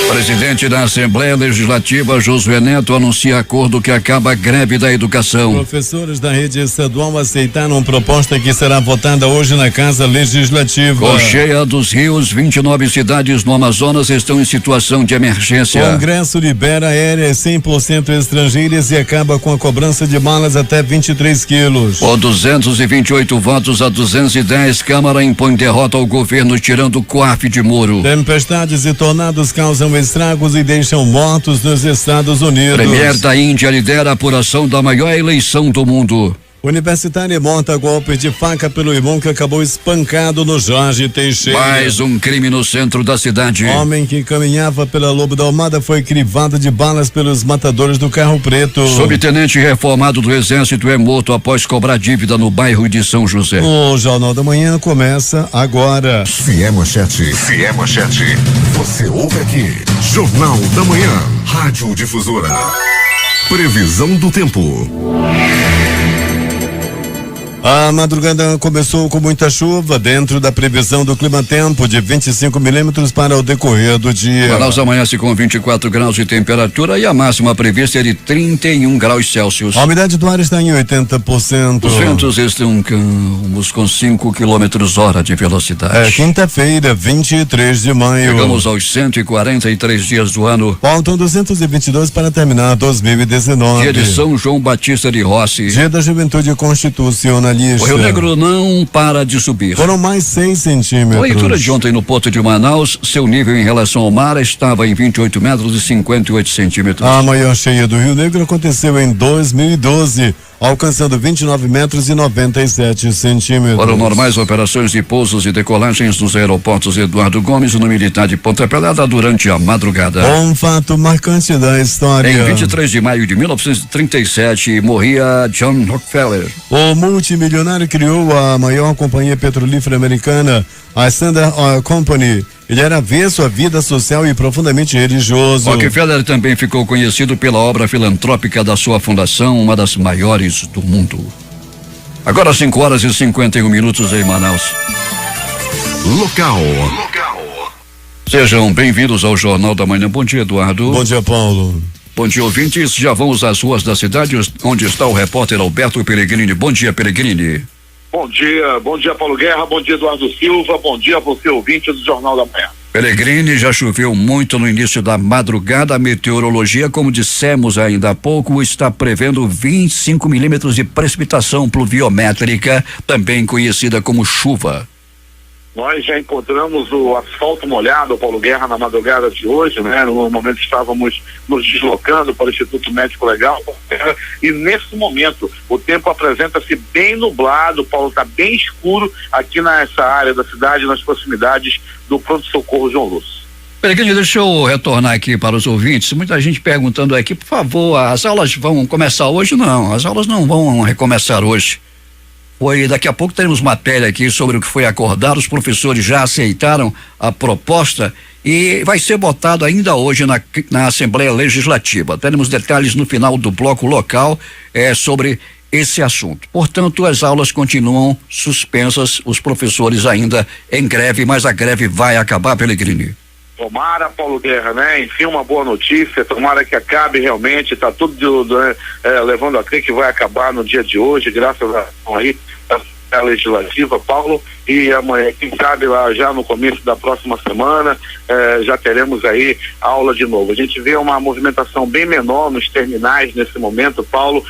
Presidente da Assembleia Legislativa, Josué Neto, anuncia acordo que acaba a greve da educação. Professores da rede estadual aceitaram proposta que será votada hoje na Casa Legislativa. Com cheia dos rios, 29 cidades no Amazonas estão em situação de emergência. Congresso libera aéreas 100% estrangeiras e acaba com a cobrança de malas até 23 quilos. Por 228 votos a 210, Câmara impõe derrota ao governo, tirando o COAF de Moro. Tempestades e tornados causam estragos e deixam mortos nos Estados Unidos. Premier da Índia lidera a apuração da maior eleição do mundo. Universitária monta golpe de faca pelo irmão que acabou espancado no Jorge Teixeira. Mais um crime no centro da cidade. Homem que caminhava pela Lobo da Almada foi crivado de balas pelos matadores do Carro Preto. Subtenente reformado do Exército é morto após cobrar dívida no bairro de São José. O Jornal da Manhã começa agora. Se é manchete, você ouve aqui. Jornal da Manhã, Rádio Difusora. Previsão do tempo. A madrugada começou com muita chuva dentro da previsão do clima-tempo de 25 milímetros para o decorrer do dia. Manaus amanhece com 24 graus de temperatura e a máxima prevista é de 31 graus Celsius. A umidade do ar está em 80%. Os ventos estão calmos com 5 km/h de velocidade. É quinta-feira, 23 de maio. Chegamos aos 143 dias do ano. Faltam 222 para terminar 2019. Dia de São João Batista de Rossi. Dia da Juventude Constitucional. O Rio Negro não para de subir. Foram mais 6 centímetros. A leitura de ontem no Porto de Manaus, seu nível em relação ao mar estava em 28 metros e 58 centímetros. A maior cheia do Rio Negro aconteceu em 2012, alcançando 29 metros e 97 centímetros. Foram normais operações de pousos e decolagens nos aeroportos Eduardo Gomes e no Militar de Ponta Pelada durante a madrugada. Um fato marcante da história. Em 23 de maio de 1937, morria John Rockefeller. O multimilionário criou a maior companhia petrolífera americana, a Standard Oil Company. Ele era avesso à vida social e profundamente religioso. Rockefeller também ficou conhecido pela obra filantrópica da sua fundação, uma das maiores do mundo. Agora 5h51 em Manaus. Local. Sejam bem-vindos ao Jornal da Manhã. Bom dia, Eduardo. Bom dia, Paulo. Bom dia, ouvintes. Já vamos às ruas da cidade, onde está o repórter Alberto Peregrini. Bom dia, Peregrini. Bom dia Paulo Guerra, bom dia Eduardo Silva, bom dia a você ouvinte do Jornal da Manhã. Peregrini, já choveu muito no início da madrugada. A meteorologia, como dissemos ainda há pouco, está prevendo 25 milímetros de precipitação pluviométrica, também conhecida como chuva. Nós já encontramos o asfalto molhado, Paulo Guerra, na madrugada de hoje, né? No momento estávamos nos deslocando para o Instituto Médico Legal, e nesse momento o tempo apresenta-se bem nublado, Paulo, está bem escuro aqui nessa área da cidade, nas proximidades do pronto-socorro João Lúcio. Peregrini, deixa eu retornar aqui para os ouvintes. Muita gente perguntando aqui, por favor, as aulas vão começar hoje? Não, as aulas não vão recomeçar hoje. Daqui a pouco teremos matéria aqui sobre o que foi acordado. Os professores já aceitaram a proposta e vai ser votado ainda hoje na Assembleia Legislativa. Teremos detalhes no final do bloco local sobre esse assunto. Portanto, as aulas continuam suspensas, os professores ainda em greve, mas a greve vai acabar, Peregrini. Tomara, Paulo Guerra, né? Enfim, uma boa notícia, tomara que acabe realmente, tá tudo levando a crer que vai acabar no dia de hoje, graças a legislativa, Paulo, e amanhã, quem sabe lá já no começo da próxima semana, já teremos aí aula de novo. A gente vê uma movimentação bem menor nos terminais nesse momento, Paulo,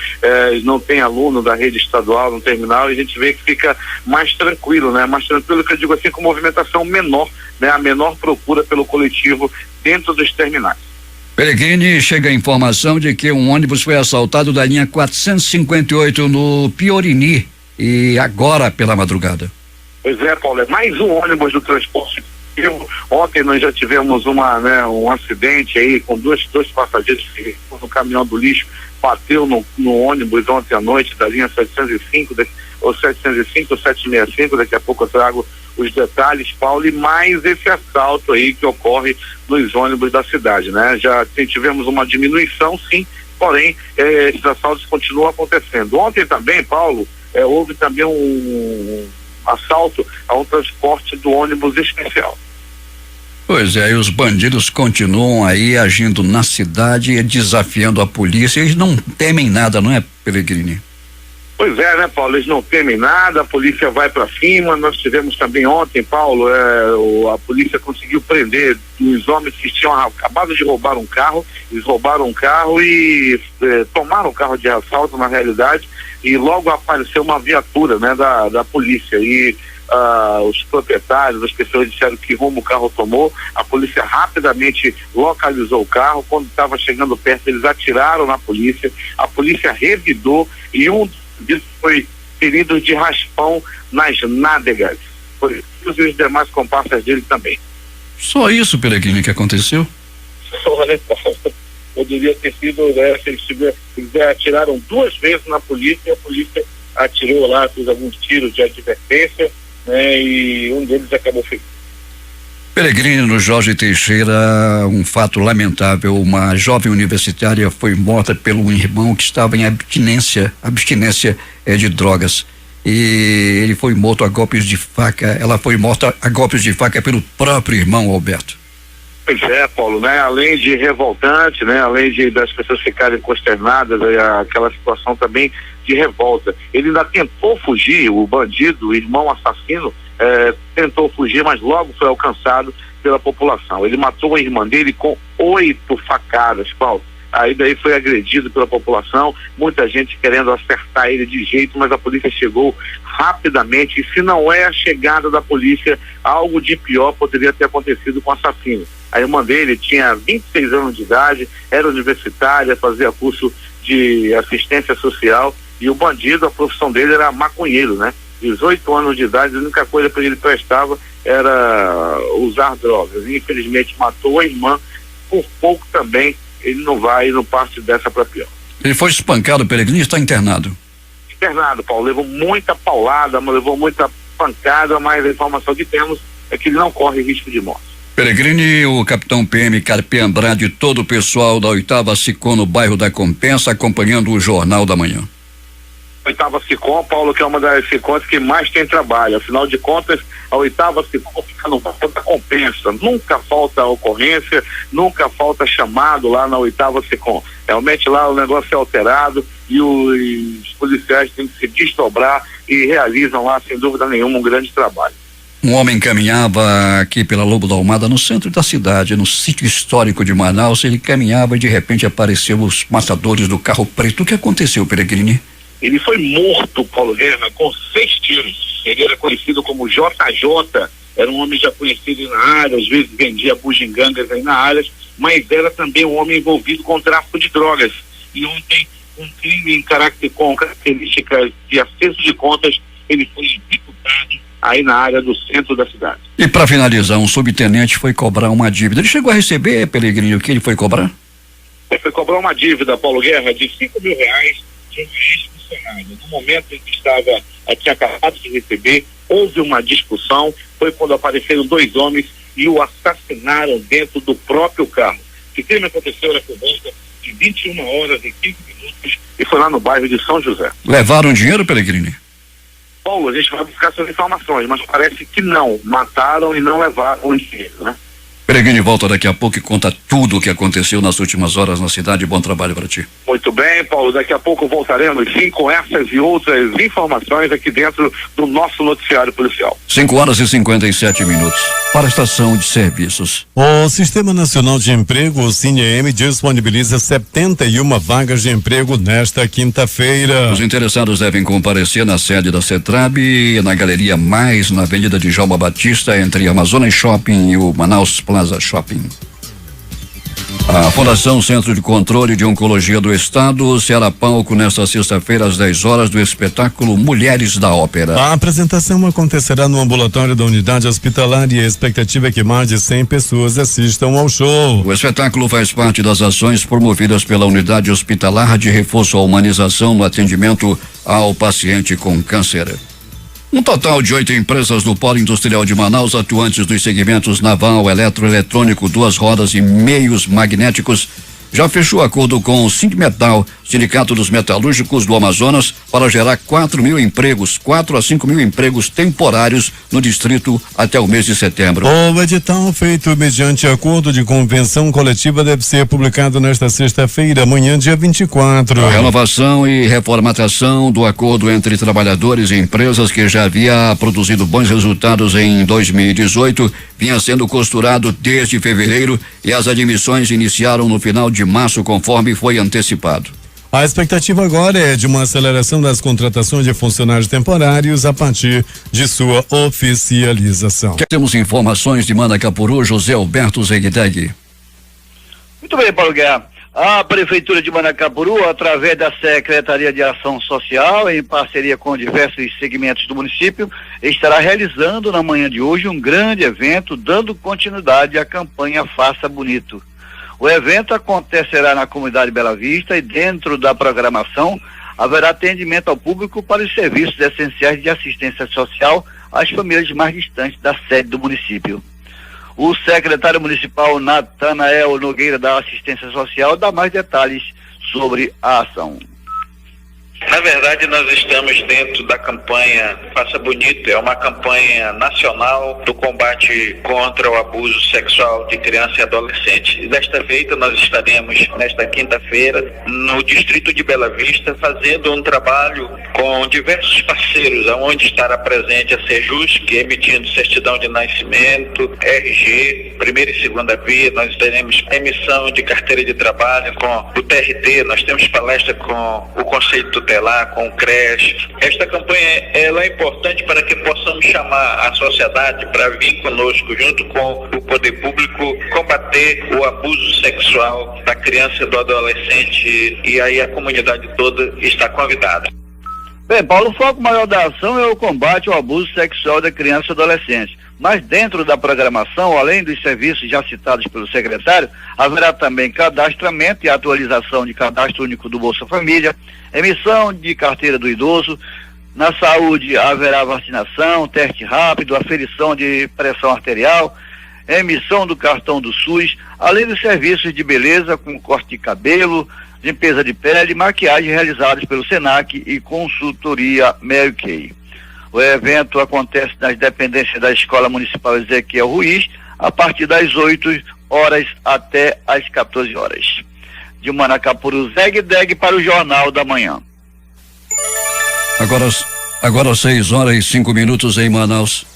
não tem aluno da rede estadual no terminal, e a gente vê que fica mais tranquilo, né? Mais tranquilo, que eu digo assim, com movimentação menor, né? A menor procura pelo coletivo dentro dos terminais. Peregrini, chega a informação de que um ônibus foi assaltado da linha 458 no Piorini, e agora pela madrugada. Pois é, Paulo, é mais um ônibus do transporte. Ontem nós já tivemos um acidente aí com dois passageiros que no caminhão do lixo bateu no ônibus ontem à noite da linha 705 ou 765, daqui a pouco eu trago os detalhes, Paulo, e mais esse assalto aí que ocorre nos ônibus da cidade, né? Já tivemos uma diminuição, sim, porém esses assaltos continuam acontecendo. Ontem também, Paulo, houve também assalto a um transporte do ônibus especial. Pois é, e os bandidos continuam aí agindo na cidade e desafiando a polícia. Eles não temem nada, não é, Pellegrini? Pois é, né, Paulo? Eles não temem nada, a polícia vai para cima. Nós tivemos também ontem, Paulo, a polícia conseguiu prender os homens que tinham acabado de roubar um carro. Eles roubaram um carro e tomaram o carro de assalto, na realidade, e logo apareceu uma viatura, né, da polícia. E os proprietários, as pessoas disseram que rumo o carro tomou. A polícia rapidamente localizou o carro. Quando estava chegando perto, eles atiraram na polícia. A polícia revidou e um deles foi ferido de raspão nas nádegas. E os demais comparsas dele também. Só isso, Pellegrini, que aconteceu? Só, né? Poderia ter sido, né, se eles atiraram 2 vezes na polícia, e a polícia atirou lá, fez alguns tiros de advertência, né, e um deles acabou ferido. Pellegrini, no Jorge Teixeira, um fato lamentável. Uma jovem universitária foi morta pelo irmão que estava em abstinência de drogas. E ele foi morto a golpes de faca. Ela foi morta a golpes de faca pelo próprio irmão, Alberto. Pois é, Paulo, né? Além de revoltante, né? Além das pessoas ficarem consternadas, aquela situação também de revolta. Ele ainda tentou fugir, o bandido, o irmão assassino, tentou fugir, mas logo foi alcançado pela população. Ele matou a irmã dele com 8 facadas, Paulo. Aí daí foi agredido pela população, muita gente querendo acertar ele de jeito, mas a polícia chegou rapidamente, e se não é a chegada da polícia, algo de pior poderia ter acontecido com o assassino. A irmã dele tinha 26 anos de idade, era universitária, fazia curso de assistência social, e o bandido, a profissão dele era maconheiro, né? 18 anos de idade, a única coisa que ele prestava era usar drogas. E, infelizmente matou a irmã, por pouco também ele não parte dessa para pior. Ele foi espancado, Pellegrini, está internado? Internado, Paulo, levou muita paulada, levou muita pancada, mas a informação que temos é que ele não corre risco de morte. Pellegrini, o capitão PM Carpe Andrade e todo o pessoal da 8ª SICOM no bairro da Compensa acompanhando o Jornal da Manhã. 8ª SICOM, Paulo, que é uma das SICOMs que mais tem trabalho. Afinal de contas, a 8ª SICOM fica no bairro da Compensa. Nunca falta ocorrência, nunca falta chamado lá na 8ª SICOM. Realmente lá o negócio é alterado e os policiais têm que se desdobrar e realizam lá, sem dúvida nenhuma, um grande trabalho. Um homem caminhava aqui pela Lobo da Almada, no centro da cidade, no sítio histórico de Manaus. Ele caminhava e de repente apareceu os matadores do carro preto. O que aconteceu, Pellegrini? Ele foi morto, Paulo Guerra, com 6 tiros. Ele era conhecido como JJ, era um homem já conhecido na área, às vezes vendia bugigangas aí na área, mas era também um homem envolvido com tráfico de drogas. E ontem, um crime com características de acerto de contas, ele foi executado aí na área do centro da cidade. E para finalizar, um subtenente foi cobrar uma dívida. Ele chegou a receber, Pellegrini, o que ele foi cobrar? Ele foi cobrar uma dívida, Paulo Guerra, de R$5.000 de um ex-funcionário. No momento em que tinha acabado de receber, houve uma discussão, foi quando apareceram 2 homens e o assassinaram dentro do próprio carro. O crime aconteceu era por volta de 21 horas e 15 minutos e foi lá no bairro de São José. Levaram dinheiro, Pellegrini? Paulo, a gente vai buscar essas informações, mas parece que não, mataram e não levaram o dinheiro, né? Pellegrini volta daqui a pouco e conta tudo o que aconteceu nas últimas horas na cidade. Bom trabalho para ti. Muito bem, Paulo, daqui a pouco voltaremos sim com essas e outras informações aqui dentro do nosso noticiário policial. 5h57 para a estação de serviços. O Sistema Nacional de Emprego, o SINEM, disponibiliza 71 vagas de emprego nesta quinta-feira. Os interessados devem comparecer na sede da CETRAB, na Galeria Mais, na Avenida de Djalma Batista, entre Amazonas Shopping e o Manaus Plaza Shopping. A Fundação Centro de Controle de Oncologia do Estado será palco nesta sexta-feira às 10 horas do espetáculo Mulheres da Ópera. A apresentação acontecerá no ambulatório da unidade hospitalar e a expectativa é que mais de 100 pessoas assistam ao show. O espetáculo faz parte das ações promovidas pela unidade hospitalar de reforço à humanização no atendimento ao paciente com câncer. Um total de 8 empresas do Polo Industrial de Manaus, atuantes nos segmentos naval, eletroeletrônico, 2 rodas e meios magnéticos, já fechou acordo com o Sindmetal, Sindicato dos Metalúrgicos do Amazonas, para gerar 4 a 5 mil empregos temporários no distrito até o mês de setembro. O edital feito mediante acordo de convenção coletiva deve ser publicado nesta sexta-feira, amanhã, dia 24. A renovação e reformatação do acordo entre trabalhadores e empresas, que já havia produzido bons resultados em 2018, vinha sendo costurado desde fevereiro e as admissões iniciaram no final de março, conforme foi antecipado. A expectativa agora é de uma aceleração das contratações de funcionários temporários a partir de sua oficialização. Temos informações de Manacapuru, José Alberto Zegdeg. Muito bem, Paulo Guerra. A Prefeitura de Manacapuru, através da Secretaria de Ação Social, em parceria com diversos segmentos do município, estará realizando na manhã de hoje um grande evento, dando continuidade à campanha Faça Bonito. O evento acontecerá na comunidade Bela Vista e dentro da programação haverá atendimento ao público para os serviços essenciais de assistência social às famílias mais distantes da sede do município. O secretário municipal Natanael Nogueira da Assistência Social dá mais detalhes sobre a ação. Na verdade, nós estamos dentro da campanha Faça Bonito, é uma campanha nacional do combate contra o abuso sexual de criança e adolescente. E desta feita, nós estaremos, nesta quinta-feira, no distrito de Bela Vista, fazendo um trabalho com diversos parceiros, onde estará presente a Sejus, que emitindo certidão de nascimento, RG, primeira e segunda via, nós teremos emissão de carteira de trabalho com o TRT, nós temos palestra com o Conselho Tutelar, com o CRES. Esta campanha ela é importante para que possamos chamar a sociedade para vir conosco, junto com o poder público, combater o abuso sexual da criança e do adolescente, e aí a comunidade toda está convidada. Bem, Paulo, o foco maior da ação é o combate ao abuso sexual da criança e adolescente. Mas dentro da programação, além dos serviços já citados pelo secretário, haverá também cadastramento e atualização de cadastro único do Bolsa Família, emissão de carteira do idoso. Na saúde haverá vacinação, teste rápido, aferição de pressão arterial, emissão do cartão do SUS, além dos serviços de beleza com corte de cabelo, limpeza de pele, maquiagem realizados pelo SENAC e consultoria Mary Kay. O evento acontece nas dependências da Escola Municipal Ezequiel Ruiz, a partir das 8 horas até as 14 horas. De Manacapuru, Zegdeg para o Jornal da Manhã. Agora 6h05 em Manaus.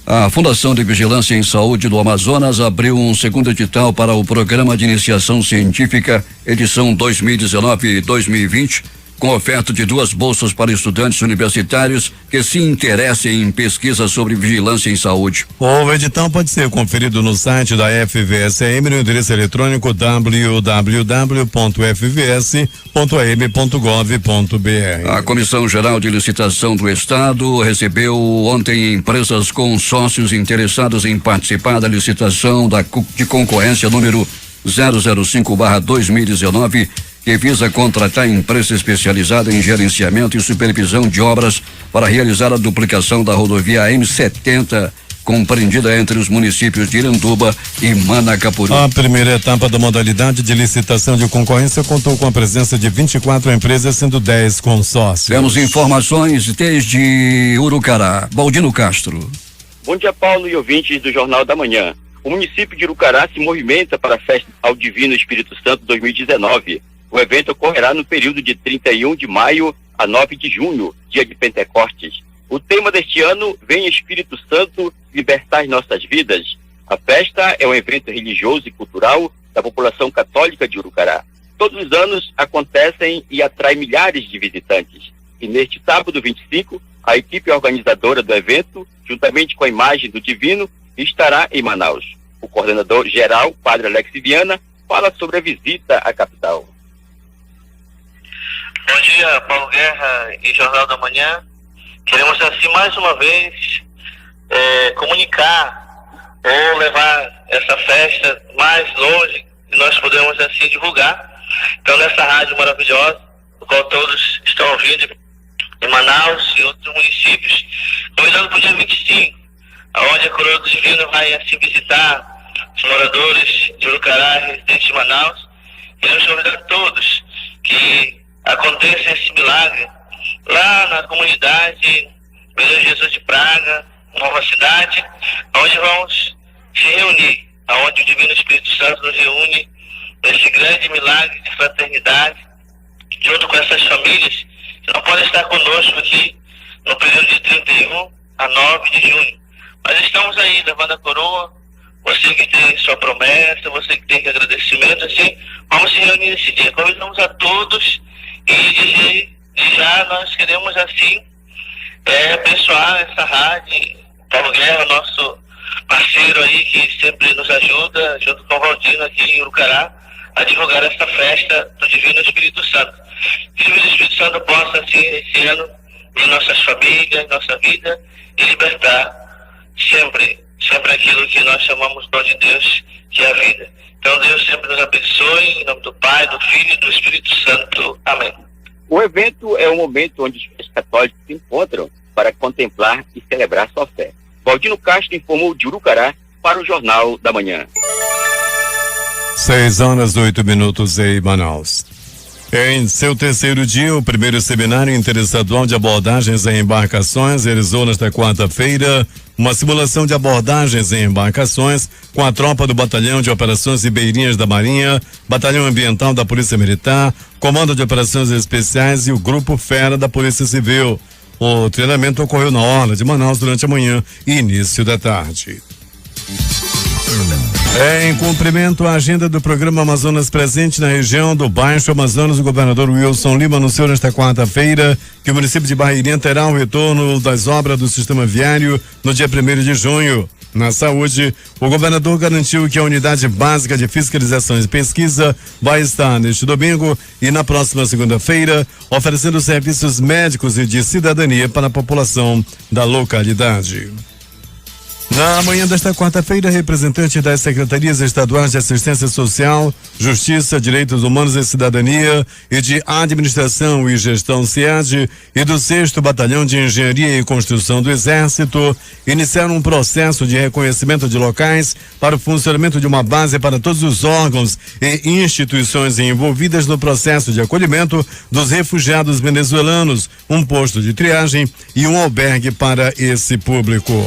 A Fundação de Vigilância em Saúde do Amazonas abriu um segundo edital para o Programa de Iniciação Científica, edição 2019-2020, com oferta de 2 bolsas para estudantes universitários que se interessem em pesquisa sobre vigilância em saúde. O edital pode ser conferido no site da FVSM no endereço eletrônico www.fvs.am.gov.br. A Comissão Geral de Licitação do Estado recebeu ontem empresas com sócios interessados em participar da licitação de concorrência número 005/2019, que visa contratar empresa especializada em gerenciamento e supervisão de obras para realizar a duplicação da rodovia M70, compreendida entre os municípios de Iranduba e Manacapuru. A primeira etapa da modalidade de licitação de concorrência contou com a presença de 24 empresas, sendo 10 consórcios. Temos informações desde Urucará. Baldino Castro. Bom dia, Paulo e ouvintes do Jornal da Manhã. O município de Urucará se movimenta para a Festa ao Divino Espírito Santo 2019. O evento ocorrerá no período de 31 de maio a 9 de junho, dia de Pentecostes. O tema deste ano, Vem Espírito Santo libertar nossas vidas. A festa é um evento religioso e cultural da população católica de Urucará. Todos os anos acontecem e atrai milhares de visitantes. E neste sábado 25, a equipe organizadora do evento, juntamente com a imagem do Divino, estará em Manaus. O coordenador geral, Padre Alex Viana, fala sobre a visita à capital. Bom dia, Paulo Guerra e Jornal da Manhã. Queremos, assim, mais uma vez, comunicar ou levar essa festa mais longe que nós podemos, assim, divulgar. Então, nessa rádio maravilhosa, no qual todos estão ouvindo, em Manaus e outros municípios, convidando para o dia 25, onde a Coroa do Divino vai, assim, visitar os moradores de Urucará, residentes de Manaus, Queremos convidar todos que aconteça esse milagre lá na comunidade Menino Jesus de Praga, Nova Cidade, onde vamos se reunir, aonde o Divino Espírito Santo nos reúne nesse grande milagre de fraternidade, junto com essas famílias que não podem estar conosco aqui no período de 31 a 9 de junho. Mas estamos aí levando a coroa, você que tem sua promessa, você que tem agradecimento, assim, vamos se reunir nesse dia. Convidamos a todos e já nós queremos, assim, abençoar essa rádio, Paulo Guerra, nosso parceiro aí, que sempre nos ajuda, junto com o Valdino aqui em Urucará, a divulgar essa festa do Divino Espírito Santo. Que o Divino Espírito Santo possa, assim, esse ano, em nossas famílias, nossa vida, e libertar sempre aquilo que nós chamamos dom de Deus, que é a vida. Então Deus sempre nos abençoe, em nome do Pai, do Filho e do Espírito Santo. Amém. O evento é um momento onde os fiéis católicos se encontram para contemplar e celebrar sua fé. Valdino Castro informou de Urucará para o Jornal da Manhã. 6h08 em Manaus. Em seu terceiro dia, o primeiro seminário interestadual de abordagens em embarcações realizou nesta quarta-feira uma simulação de abordagens em embarcações com a tropa do Batalhão de Operações Ribeirinhas da Marinha, Batalhão Ambiental da Polícia Militar, Comando de Operações Especiais e o Grupo Fera da Polícia Civil. O treinamento ocorreu na orla de Manaus durante a manhã e início da tarde. Em cumprimento à agenda do programa Amazonas Presente na região do Baixo Amazonas, o governador Wilson Lima anunciou nesta quarta-feira que o município de Barreirinha terá o retorno das obras do sistema viário no dia 1º de junho. Na saúde, o governador garantiu que a unidade básica de fiscalização e pesquisa vai estar neste domingo e na próxima segunda-feira, oferecendo serviços médicos e de cidadania para a população da localidade. Na manhã desta quarta-feira, representantes das Secretarias Estaduais de Assistência Social, Justiça, Direitos Humanos e Cidadania e de Administração e Gestão SEAD e do 6º Batalhão de Engenharia e Construção do Exército iniciaram um processo de reconhecimento de locais para o funcionamento de uma base para todos os órgãos e instituições envolvidas no processo de acolhimento dos refugiados venezuelanos, um posto de triagem e um albergue para esse público.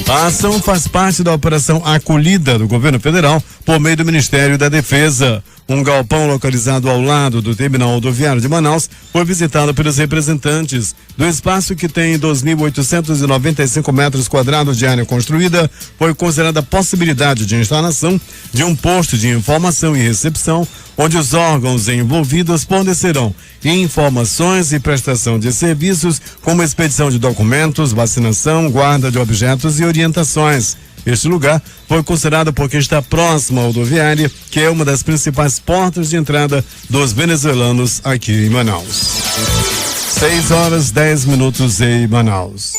A ação faz parte da Operação Acolhida do Governo Federal por meio do Ministério da Defesa. Um galpão localizado ao lado do terminal rodoviário de Manaus foi visitado pelos representantes. Do espaço, que tem 2.895 metros quadrados de área construída, foi considerada a possibilidade de instalação de um posto de informação e recepção, onde os órgãos envolvidos fornecerão informações e prestação de serviços, como expedição de documentos, vacinação, guarda de objetos e orientações. Este lugar foi considerado porque está próximo à rodoviária, que é uma das principais portas de entrada dos venezuelanos aqui em Manaus. 6h10 em Manaus.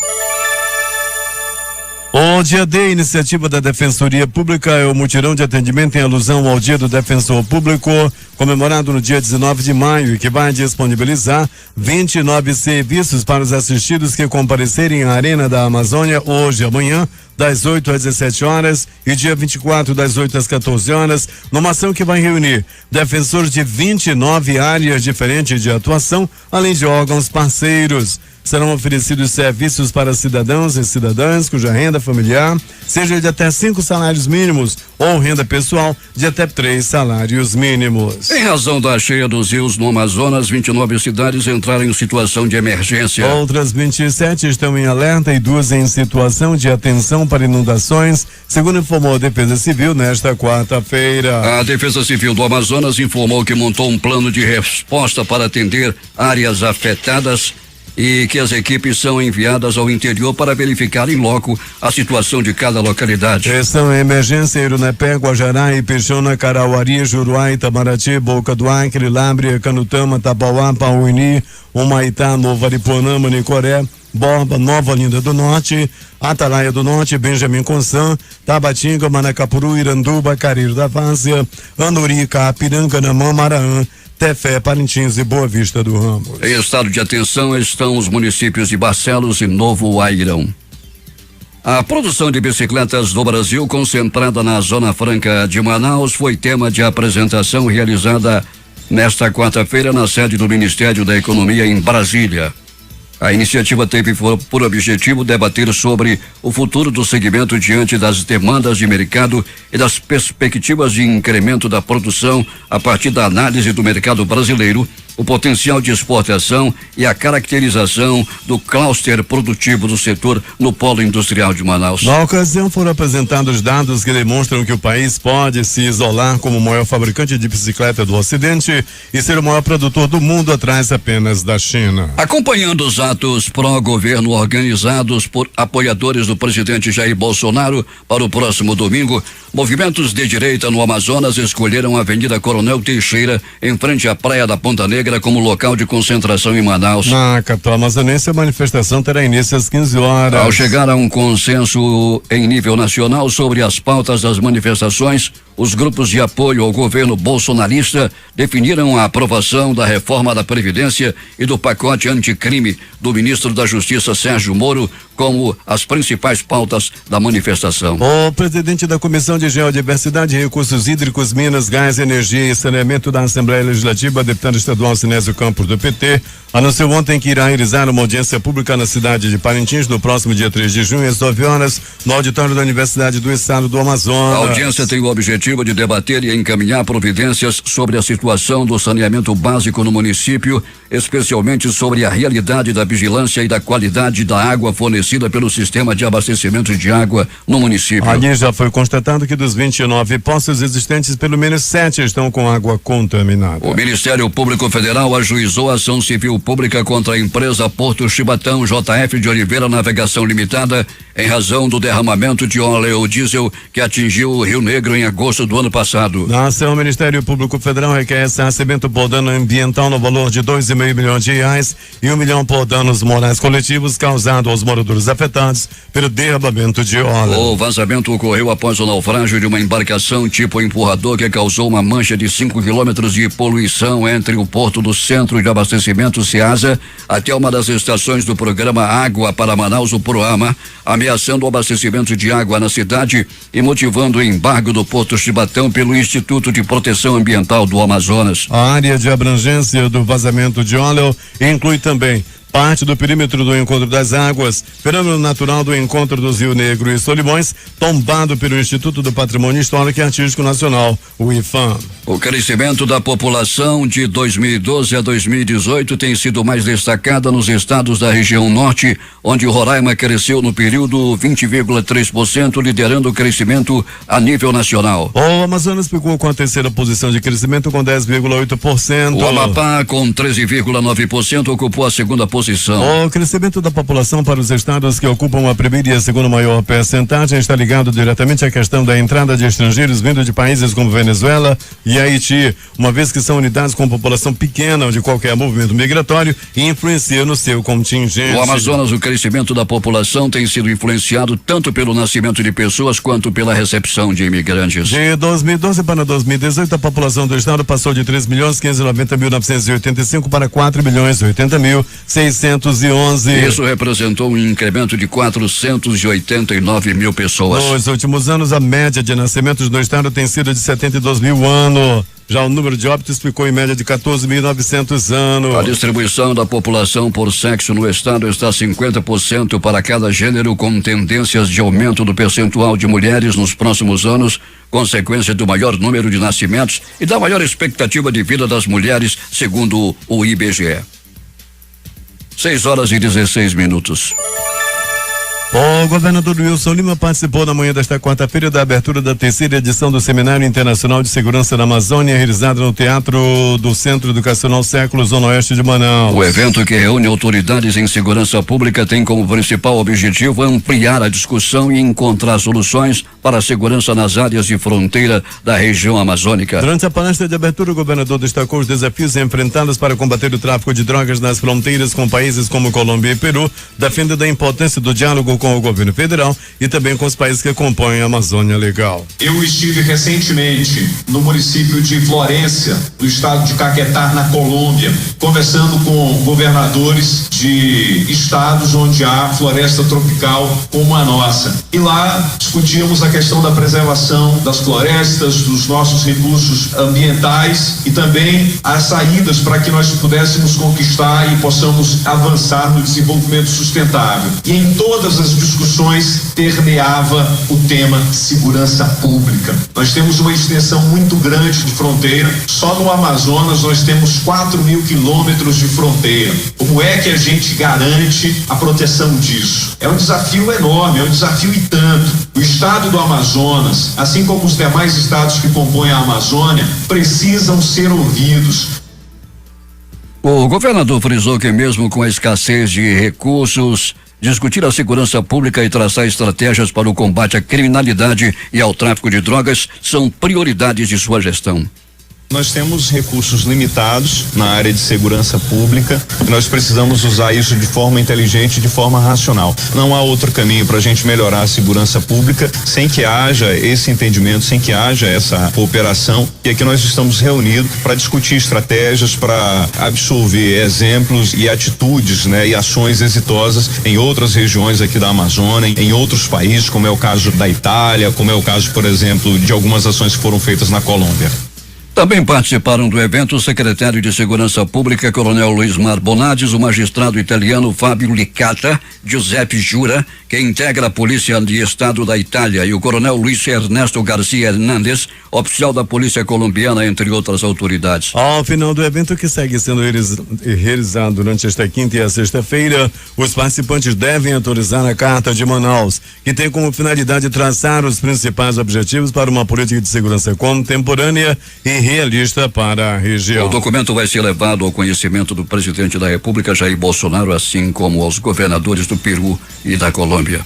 O Dia D, iniciativa da Defensoria Pública, é o mutirão de atendimento em alusão ao Dia do Defensor Público, comemorado no dia 19 de maio, e que vai disponibilizar 29 serviços para os assistidos que comparecerem à Arena da Amazônia hoje e amanhã, das 8 às 17 horas e dia 24 das 8 às 14 horas, numa ação que vai reunir defensores de 29 áreas diferentes de atuação, além de órgãos parceiros. Serão oferecidos serviços para cidadãos e cidadãs cuja renda familiar seja de até 5 salários mínimos ou renda pessoal de até 3 salários mínimos. Em razão da cheia dos rios no Amazonas, 29 cidades entraram em situação de emergência. Outras 27 estão em alerta e 2 em situação de atenção para inundações, segundo informou a Defesa Civil nesta quarta-feira. A Defesa Civil do Amazonas informou que montou um plano de resposta para atender áreas afetadas e que as equipes são enviadas ao interior para verificar em loco a situação de cada localidade. Estão em emergência Irunepé, Guajará, Ipixuna, Carauari, Juruá, Itamaraty, Boca do Acre, Lábrea, Canutama, Tapauá, Pauini, Humaitá, Novo Ariponama, Nicoré, Borba, Nova Olinda do Norte, Atalaia do Norte, Benjamin Consã, Tabatinga, Manacapuru, Iranduba, Careiro da Várzea, Anurica, Apiranga, Namã, Maraã, Tefé, Parintins e Boa Vista do Ramos. Em estado de atenção estão os municípios de Barcelos e Novo Airão. A produção de bicicletas do Brasil, concentrada na Zona Franca de Manaus, foi tema de apresentação realizada nesta quarta-feira na sede do Ministério da Economia em Brasília. A iniciativa teve por objetivo debater sobre o futuro do segmento diante das demandas de mercado e das perspectivas de incremento da produção a partir da análise do mercado brasileiro, o potencial de exportação e a caracterização do cluster produtivo do setor no polo industrial de Manaus. Na ocasião foram apresentados dados que demonstram que o país pode se isolar como o maior fabricante de bicicleta do Ocidente e ser o maior produtor do mundo atrás apenas da China. Acompanhando os atos pró-governo organizados por apoiadores do presidente Jair Bolsonaro para o próximo domingo, movimentos de direita no Amazonas escolheram a Avenida Coronel Teixeira, em frente à Praia da Ponta Negra, como local de concentração em Manaus. Na capital amazonense, a manifestação terá início às 15 horas. Ao chegar a um consenso em nível nacional sobre as pautas das manifestações, os grupos de apoio ao governo bolsonarista definiram a aprovação da reforma da Previdência e do pacote anticrime do ministro da Justiça, Sérgio Moro, como as principais pautas da manifestação. O presidente da Comissão de Geodiversidade, Recursos Hídricos, Minas, Gás, Energia e Saneamento da Assembleia Legislativa, deputado estadual Sinésio Campos, do PT, anunciou ontem que irá realizar uma audiência pública na cidade de Parintins no próximo dia 3 de junho, às 9 horas, no auditório da Universidade do Estado do Amazonas. A audiência tem o objetivo de debater e encaminhar providências sobre a situação do saneamento básico no município, especialmente sobre a realidade da vigilância e da qualidade da água fornecida pelo sistema de abastecimento de água no município. Ali já foi constatado que dos 29 poços existentes, pelo menos 7 estão com água contaminada. O Ministério Público Federal ajuizou a ação civil pública contra a empresa Porto Chibatão JF de Oliveira Navegação Limitada em razão do derramamento de óleo diesel que atingiu o Rio Negro em agosto do ano passado. Na ação, o Ministério Público Federal requer ressarcimento por dano ambiental no valor de R$2,5 milhões e R$1 milhão por danos morais coletivos causados aos moradores afetados pelo derramamento de óleo. O vazamento ocorreu após o naufrágio de uma embarcação tipo empurrador que causou uma mancha de 5 quilômetros de poluição entre o porto do Centro de Abastecimento Ceasa até uma das estações do programa Água para Manaus, o PROAMA, ameaçando o abastecimento de água na cidade e motivando o embargo do Porto Chibatão pelo Instituto de Proteção Ambiental do Amazonas. A área de abrangência do vazamento de óleo inclui também parte do perímetro do Encontro das Águas, fenômeno natural do Encontro dos Rio Negro e Solimões, tombado pelo Instituto do Patrimônio Histórico e Artístico Nacional, o IFAM. O crescimento da população de 2012 a 2018 tem sido mais destacada nos estados da região norte, onde o Roraima cresceu no período 20,3%, liderando o crescimento a nível nacional. O Amazonas ficou com a terceira posição de crescimento com 10,8%. O Amapá, com 13,9%, ocupou a segunda posição. O crescimento da população para os estados que ocupam a primeira e a segunda maior percentagem está ligado diretamente à questão da entrada de estrangeiros vindo de países como Venezuela e Haiti, uma vez que são unidades com população pequena de qualquer movimento migratório e influencia no seu contingente. O Amazonas, o crescimento da população tem sido influenciado tanto pelo nascimento de pessoas quanto pela recepção de imigrantes. De 2012 para 2018, a população do estado passou de 3.590.985 para 4.080.611. Isso representou um incremento de 489 mil pessoas. Nos últimos anos, a média de nascimentos do estado tem sido de 72 mil ano. Já o número de óbitos ficou em média de 14.900 anos. A distribuição da população por sexo no estado está 50% para cada gênero, com tendências de aumento do percentual de mulheres nos próximos anos, consequência do maior número de nascimentos e da maior expectativa de vida das mulheres, segundo o IBGE. 6:16. O governador Wilson Lima participou na manhã desta quarta-feira da abertura da terceira edição do Seminário Internacional de Segurança da Amazônia, realizado no Teatro do Centro Educacional Século, Zona Oeste de Manaus. O evento, que reúne autoridades em segurança pública, tem como principal objetivo ampliar a discussão e encontrar soluções para a segurança nas áreas de fronteira da região amazônica. Durante a palestra de abertura, o governador destacou os desafios enfrentados para combater o tráfico de drogas nas fronteiras com países como Colômbia e Peru, defendendo a importância do diálogo diálogo com o governo federal e também com os países que compõem a Amazônia Legal. Eu estive recentemente no município de Florência, do estado de Caquetá, na Colômbia, conversando com governadores de estados onde há floresta tropical como a nossa. E lá discutíamos a questão da preservação das florestas, dos nossos recursos ambientais e também as saídas para que nós pudéssemos conquistar e possamos avançar no desenvolvimento sustentável. E em todas as discussões permeava o tema segurança pública. Nós temos uma extensão muito grande de fronteira. Só no Amazonas nós temos 4.000 quilômetros de fronteira. Como é que a gente garante a proteção disso? É um desafio enorme, é um desafio e tanto. O estado do Amazonas, assim como os demais estados que compõem a Amazônia, precisam ser ouvidos. O governador frisou que mesmo com a escassez de recursos, discutir a segurança pública e traçar estratégias para o combate à criminalidade e ao tráfico de drogas são prioridades de sua gestão. Nós temos recursos limitados na área de segurança pública e nós precisamos usar isso de forma inteligente, de forma racional. Não há outro caminho para a gente melhorar a segurança pública sem que haja esse entendimento, sem que haja essa cooperação. E aqui nós estamos reunidos para discutir estratégias, para absorver exemplos e atitudes, e ações exitosas em outras regiões aqui da Amazônia, em outros países, como é o caso da Itália, como é o caso, por exemplo, de algumas ações que foram feitas na Colômbia. Também participaram do evento o secretário de Segurança Pública, Coronel Luiz Mar Bonades, o magistrado italiano Fábio Licata, Giuseppe Jura, que integra a Polícia de Estado da Itália, e o Coronel Luiz Ernesto Garcia Hernandes, oficial da Polícia Colombiana, entre outras autoridades. Ao final do evento, que segue sendo realizado durante esta quinta e a sexta-feira, os participantes devem autorizar a Carta de Manaus, que tem como finalidade traçar os principais objetivos para uma política de segurança contemporânea e realista para a região. O documento vai ser levado ao conhecimento do presidente da República, Jair Bolsonaro, assim como aos governadores do Peru e da Colômbia.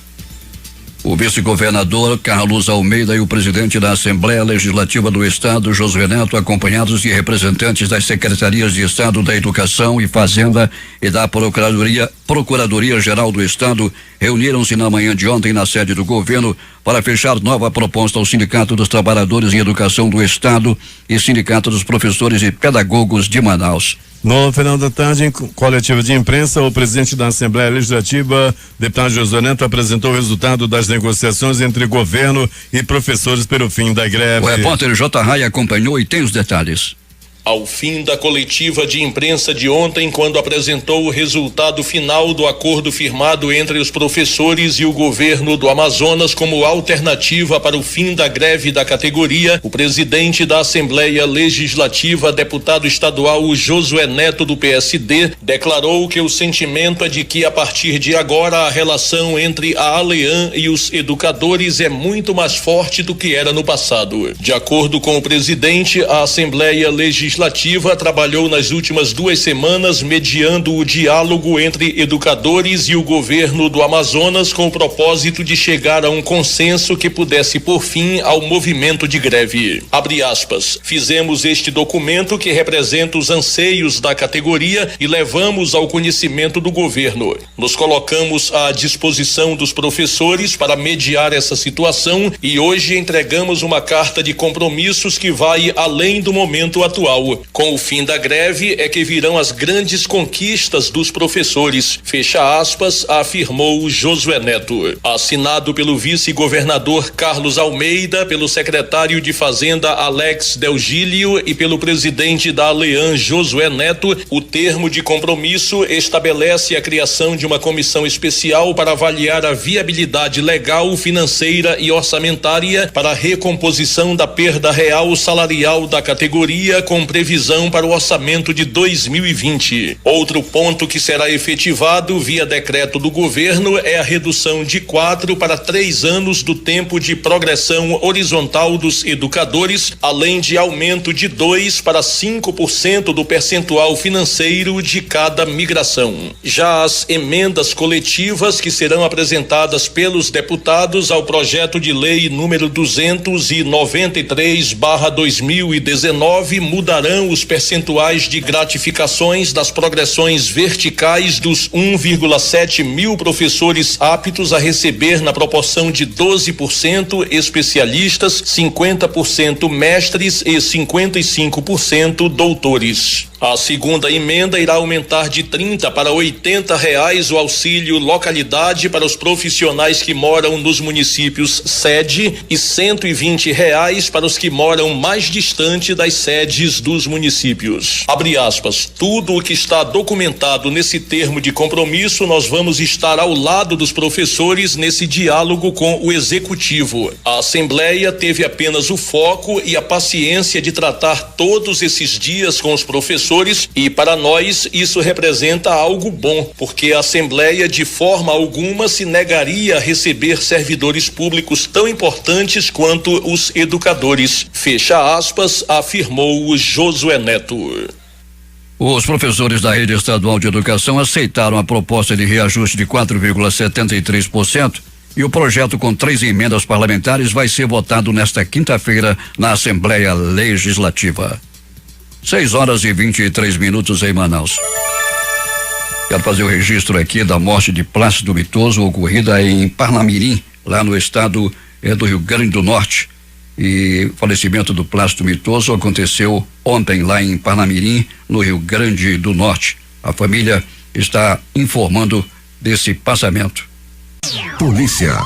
O vice-governador Carlos Almeida e o presidente da Assembleia Legislativa do Estado, Josué Neto, acompanhados de representantes das secretarias de Estado da Educação e Fazenda e da Procuradoria-Geral do Estado, reuniram-se na manhã de ontem na sede do governo para fechar nova proposta ao Sindicato dos Trabalhadores em Educação do Estado e Sindicato dos Professores e Pedagogos de Manaus. No final da tarde, em coletiva de imprensa, o presidente da Assembleia Legislativa, deputado Josué Neto, apresentou o resultado das negociações entre governo e professores pelo fim da greve. O repórter J. Rai acompanhou e tem os detalhes. Ao fim da coletiva de imprensa de ontem, quando apresentou o resultado final do acordo firmado entre os professores e o governo do Amazonas como alternativa para o fim da greve da categoria, o presidente da Assembleia Legislativa, deputado estadual Josué Neto, do PSD, declarou que o sentimento é de que, a partir de agora, a relação entre a ALEAN e os educadores é muito mais forte do que era no passado. De acordo com o presidente, a Assembleia Legislativa trabalhou nas últimas 2 semanas mediando o diálogo entre educadores e o governo do Amazonas com o propósito de chegar a um consenso que pudesse pôr fim ao movimento de greve. Abre aspas. Fizemos este documento que representa os anseios da categoria e levamos ao conhecimento do governo. Nos colocamos à disposição dos professores para mediar essa situação e hoje entregamos uma carta de compromissos que vai além do momento atual. Com o fim da greve é que virão as grandes conquistas dos professores, fecha aspas, afirmou Josué Neto. Assinado pelo vice-governador Carlos Almeida, pelo secretário de Fazenda Alex Delgílio e pelo presidente da ALEAN Josué Neto, o termo de compromisso estabelece a criação de uma comissão especial para avaliar a viabilidade legal, financeira e orçamentária para a recomposição da perda real salarial da categoria com previsão para o orçamento de 2020. Outro ponto que será efetivado via decreto do governo é a redução de 4 para 3 anos do tempo de progressão horizontal dos educadores, além de aumento de 2 para 5% do percentual financeiro de cada migração. Já as emendas coletivas que serão apresentadas pelos deputados ao projeto de lei número 293/2019 mudarão aumentarão os percentuais de gratificações das progressões verticais dos 1,7 mil professores aptos a receber na proporção de 12% especialistas, 50% mestres e 55% doutores. A segunda emenda irá aumentar de R$30 para R$80 o auxílio localidade para os profissionais que moram nos municípios sede e R$120 para os que moram mais distante das sedes dos municípios. Abre aspas, tudo o que está documentado nesse termo de compromisso, nós vamos estar ao lado dos professores nesse diálogo com o executivo. A Assembleia teve apenas o foco e a paciência de tratar todos esses dias com os professores e para nós isso representa algo bom, porque a Assembleia de forma alguma se negaria a receber servidores públicos tão importantes quanto os educadores. Fecha aspas, afirmou Josué Neto. Os professores da rede estadual de educação aceitaram a proposta de reajuste de 4,73% e o projeto com 3 emendas parlamentares vai ser votado nesta quinta-feira na Assembleia Legislativa. 6h23 em Manaus. Quero fazer o registro aqui da morte de Plácido Mitoso, ocorrida em Parnamirim, lá no estado do Rio Grande do Norte. E o falecimento do Plácido Mitoso aconteceu ontem lá em Parnamirim, no Rio Grande do Norte. A família está informando desse passamento. Polícia.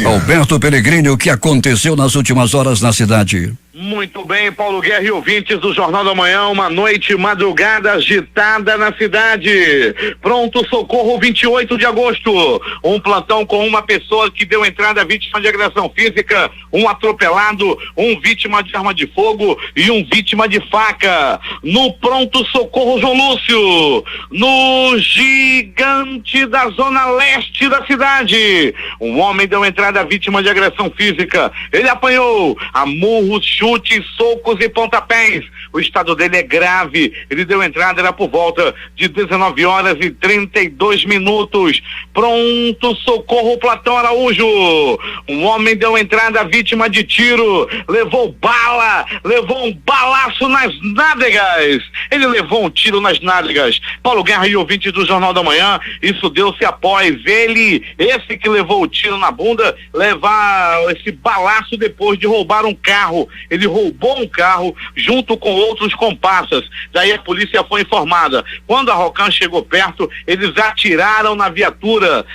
Alberto Pellegrini, o que aconteceu nas últimas horas na cidade? Muito bem, Paulo Guerra e ouvintes do Jornal da Manhã, uma noite, madrugada agitada na cidade. Pronto socorro 28 de agosto, um plantão com uma pessoa que deu entrada vítima de agressão física, um atropelado, um vítima de arma de fogo e um vítima de faca. No pronto socorro João Lúcio, no gigante da zona leste da cidade, um homem deu entrada vítima de agressão física, ele apanhou a murros, chutes, socos e pontapés. O estado dele é grave. Ele deu entrada, era por volta de 19h32. Pronto socorro Platão Araújo. Um homem deu entrada vítima de tiro, levou bala, levou um balaço nas nádegas. Ele levou um tiro nas nádegas. Paulo Guerra e ouvintes do Jornal da Manhã, isso deu-se após ele, esse que levou o tiro na bunda, levar esse balaço depois de roubar um carro. Ele roubou um carro junto com outros comparsas. Daí a polícia foi informada. Quando a Rocan chegou perto, eles atiraram na viatura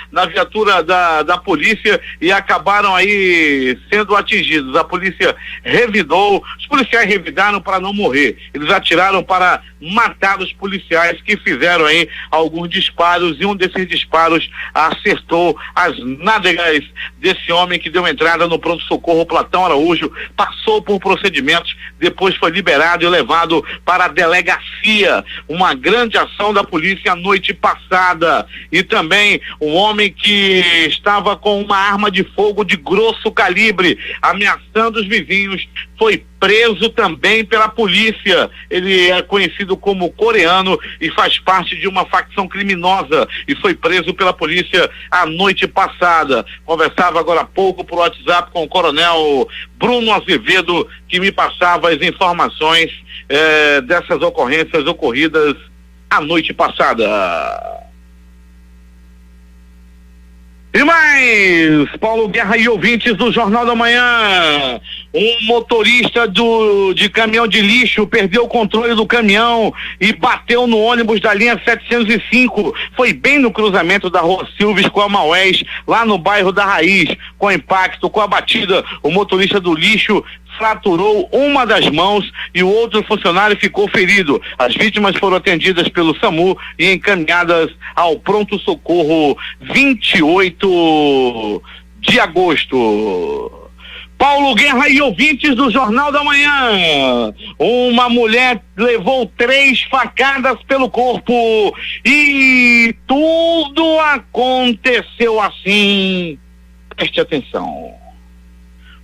da polícia e acabaram aí sendo atingidos. A polícia revidou, os policiais revidaram para não morrer. Eles atiraram para matar os policiais que fizeram aí alguns disparos e um desses disparos acertou as nádegas desse homem que deu entrada no pronto-socorro Platão Araújo, passou por procedimentos, depois foi liberado e levado para a delegacia. Uma grande ação da polícia a noite passada. E também um homem que estava com uma arma de fogo de grosso calibre, ameaçando os vizinhos, foi preso também pela polícia. Ele é conhecido como coreano e faz parte de uma facção criminosa e foi preso pela polícia a noite passada. Conversava agora há pouco por WhatsApp com o coronel Bruno Azevedo, que me passava as informações dessas ocorrências ocorridas a noite passada. E mais, Paulo Guerra e ouvintes do Jornal da Manhã, um motorista de caminhão de lixo perdeu o controle do caminhão e bateu no ônibus da linha 705, foi bem no cruzamento da Rua Silves com a Maués, lá no bairro da Raiz. Com impacto, com a batida, o motorista do lixo fraturou uma das mãos e o outro funcionário ficou ferido. As vítimas foram atendidas pelo SAMU e encaminhadas ao pronto-socorro 28 de agosto. Paulo Guerra e ouvintes do Jornal da Manhã, uma mulher levou 3 facadas pelo corpo e tudo aconteceu assim. Preste atenção.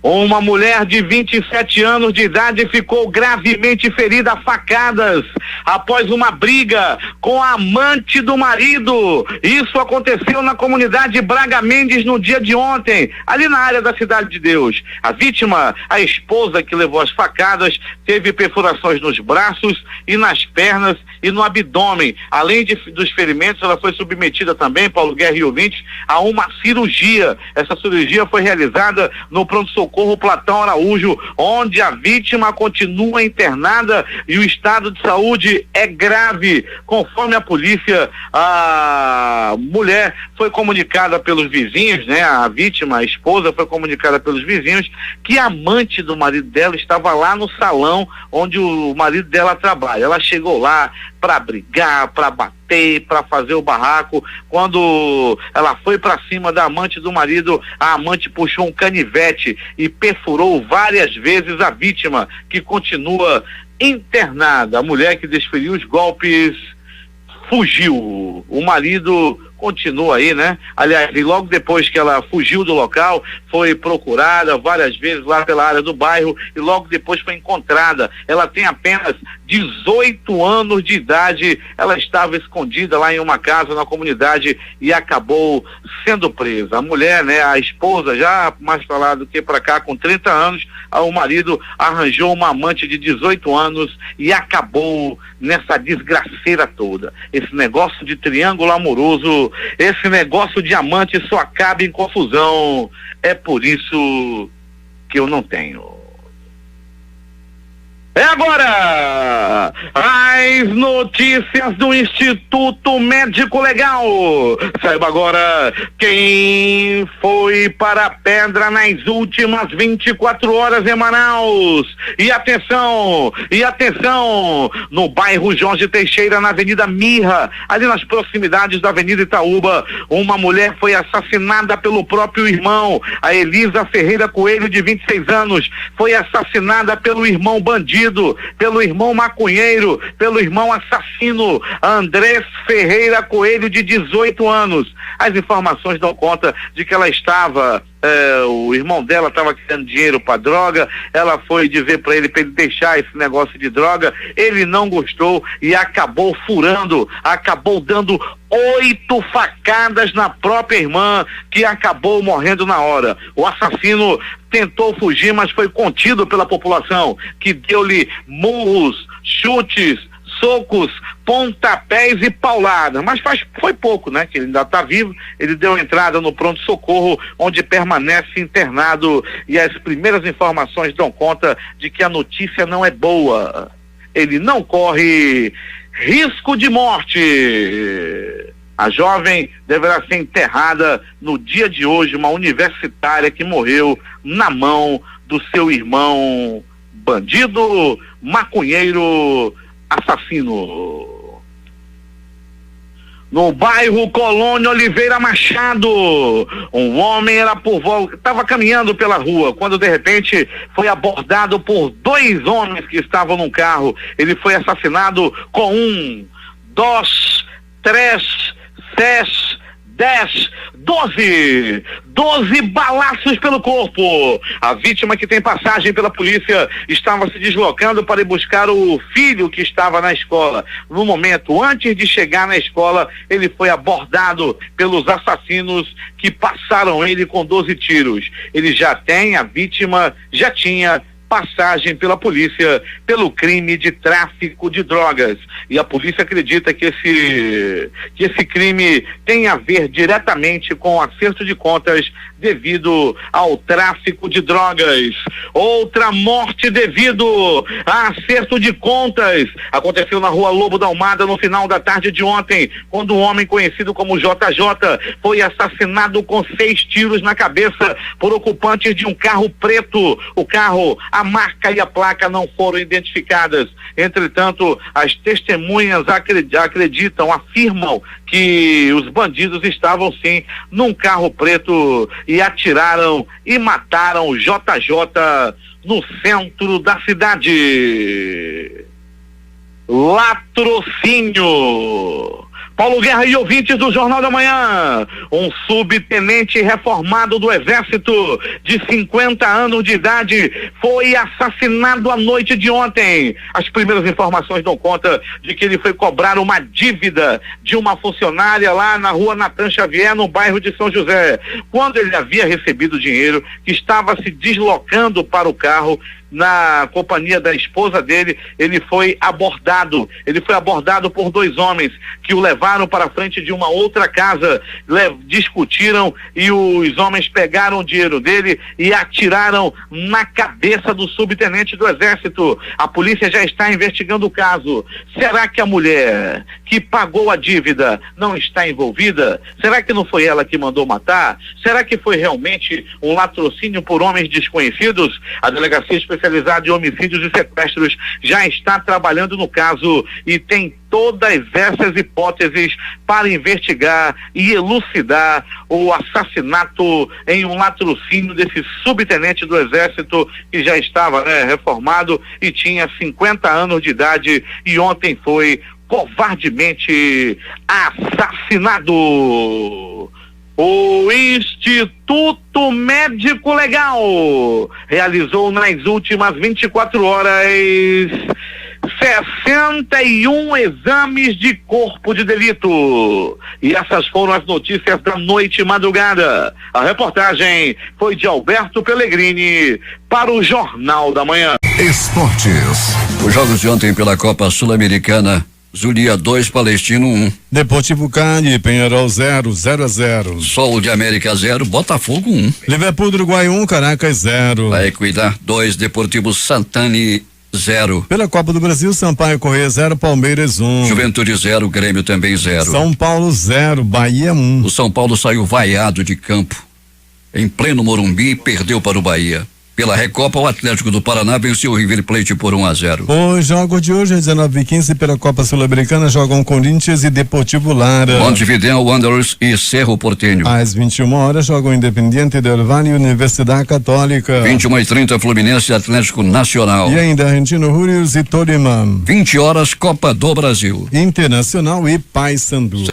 Uma mulher de 27 anos de idade ficou gravemente ferida a facadas após uma briga com a amante do marido. Isso aconteceu na comunidade Braga Mendes no dia de ontem, ali na área da Cidade de Deus. A vítima, a esposa que levou as facadas, teve perfurações nos braços e nas pernas e no abdômen. Além dos ferimentos, ela foi submetida também, Paulo Guerra e ouvintes, a uma cirurgia. Essa cirurgia foi realizada no pronto-socorro Platão Araújo, onde a vítima continua internada e o estado de saúde é grave. Conforme a polícia, a mulher foi comunicada pelos vizinhos, né? A vítima, a esposa, foi comunicada pelos vizinhos que a amante do marido dela estava lá no salão onde o marido dela trabalha. Ela chegou lá para brigar, para bater, para fazer o barraco. Quando ela foi para cima da amante do marido, a amante puxou um canivete e perfurou várias vezes a vítima, que continua internada. A mulher que desferiu os golpes fugiu. O marido continua aí, né? Aliás, e logo depois que ela fugiu do local, foi procurada várias vezes lá pela área do bairro e logo depois foi encontrada. Ela tem apenas 18 anos de idade, ela estava escondida lá em uma casa na comunidade e acabou sendo presa. A mulher, né, a esposa, já mais pra lá do que pra cá, com 30 anos, o marido arranjou uma amante de 18 anos e acabou nessa desgraceira toda. Esse negócio de triângulo amoroso, esse negócio de amante só acaba em confusão. É por isso que eu não tenho. É agora as notícias do Instituto Médico Legal. Saiba agora quem foi para a pedra nas últimas 24 horas em Manaus. E atenção, no bairro Jorge Teixeira, na Avenida Mirra, ali nas proximidades da Avenida Itaúba, uma mulher foi assassinada pelo próprio irmão. A Elisa Ferreira Coelho, de 26 anos, foi assassinada pelo irmão bandido, pelo irmão maconheiro, pelo irmão assassino Andrés Ferreira Coelho, de 18 anos. As informações dão conta de que ela estava, o irmão dela estava querendo dinheiro para droga, ela foi dizer para ele deixar esse negócio de droga, ele não gostou e acabou furando, acabou dando 8 facadas na própria irmã, que acabou morrendo na hora. O assassino tentou fugir, mas foi contido pela população, que deu-lhe murros, chutes, socos, pontapés e pauladas, mas foi pouco, né, que ele ainda está vivo. Ele deu entrada no pronto-socorro, onde permanece internado, e as primeiras informações dão conta de que a notícia não é boa. Ele não corre risco de morte. A jovem deverá ser enterrada no dia de hoje, uma universitária que morreu na mão do seu irmão bandido, maconheiro, assassino. No bairro Colônia Oliveira Machado, um homem estava caminhando pela rua, quando de repente foi abordado por 2 homens que estavam num carro. Ele foi assassinado com 1, 2, 3, 6, 10, 12 balaços pelo corpo. A vítima, que tem passagem pela polícia, estava se deslocando para ir buscar o filho que estava na escola. No momento, antes de chegar na escola, ele foi abordado pelos assassinos, que passaram ele com 12 tiros. A vítima já tinha passagem pela polícia pelo crime de tráfico de drogas, e a polícia acredita que esse crime tem a ver diretamente com o acerto de contas devido ao tráfico de drogas. Outra morte devido a acerto de contas aconteceu na rua Lobo da Almada no final da tarde de ontem, quando um homem conhecido como JJ foi assassinado com 6 tiros na cabeça por ocupantes de um carro preto. O carro, a marca e a placa não foram identificadas. Entretanto, as testemunhas afirmam que os bandidos estavam sim num carro preto e atiraram e mataram o JJ no centro da cidade. Latrocínio. Paulo Guerra e ouvintes do Jornal da Manhã, um subtenente reformado do Exército de 50 anos de idade foi assassinado à noite de ontem. As primeiras informações dão conta de que ele foi cobrar uma dívida de uma funcionária lá na rua Natan Xavier, no bairro de São José. Quando ele havia recebido o dinheiro, que estava se deslocando para o carro, na companhia da esposa dele, ele foi abordado por 2 homens que o levaram para frente de uma outra casa, discutiram e os homens pegaram o dinheiro dele e atiraram na cabeça do subtenente do Exército. A polícia já está investigando o caso. Será que a mulher que pagou a dívida não está envolvida? Será que não foi ela que mandou matar? Será que foi realmente um latrocínio por homens desconhecidos? A Delegacia Especializada em Homicídios e Sequestros já está trabalhando no caso e tem todas essas hipóteses para investigar e elucidar o assassinato em um latrocínio desse subtenente do Exército que já estava, reformado e tinha 50 anos de idade e ontem foi covardemente assassinado. O Instituto Médico Legal realizou nas últimas 24 horas 61 exames de corpo de delito. E essas foram as notícias da noite e madrugada. A reportagem foi de Alberto Pellegrini para o Jornal da Manhã. Esportes. Os jogos de ontem pela Copa Sul-Americana: Zulia 2, Palestino 1. Deportivo Cali, Penharol 0-0. Sol de América 0, Botafogo 1. Liverpool do Uruguai 1, Caracas 0. Vai cuidar 2, Deportivo Santani 0. Pela Copa do Brasil, Sampaio Corrêa 0, Palmeiras 1. Juventude 0, Grêmio também 0. São Paulo 0, Bahia 1. O São Paulo saiu vaiado de campo em pleno Morumbi e perdeu para o Bahia. Pela Recopa, o Atlético do Paraná venceu o River Plate por 1-0. Os jogos de hoje, às 19h15, pela Copa Sul-Americana, jogam Corinthians e Deportivo Lara. Montevideo Wanderers e Cerro Porteño. Às 21h, jogam Independiente del Valle e Universidade Católica. 21h30, Fluminense e Atlético Nacional. E ainda Argentino Juniors e Tolima. 20h, Copa do Brasil. Internacional e Paysandu.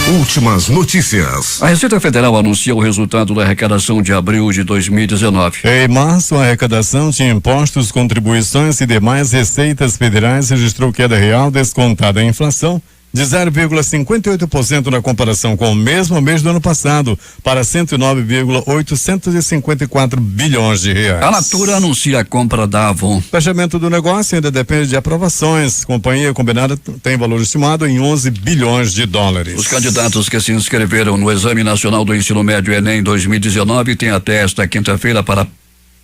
Últimas notícias. A Receita Federal anuncia o resultado da arrecadação de abril de 2019. Em março, a arrecadação de impostos, contribuições e demais receitas federais registrou queda real descontada a inflação de 0,58% na comparação com o mesmo mês do ano passado, para 109,854 bilhões de reais. A Natura anuncia a compra da Avon. O fechamento do negócio ainda depende de aprovações. Companhia combinada tem valor estimado em 11 bilhões de dólares. Os candidatos que se inscreveram no Exame Nacional do Ensino Médio Enem 2019 têm até esta quinta-feira para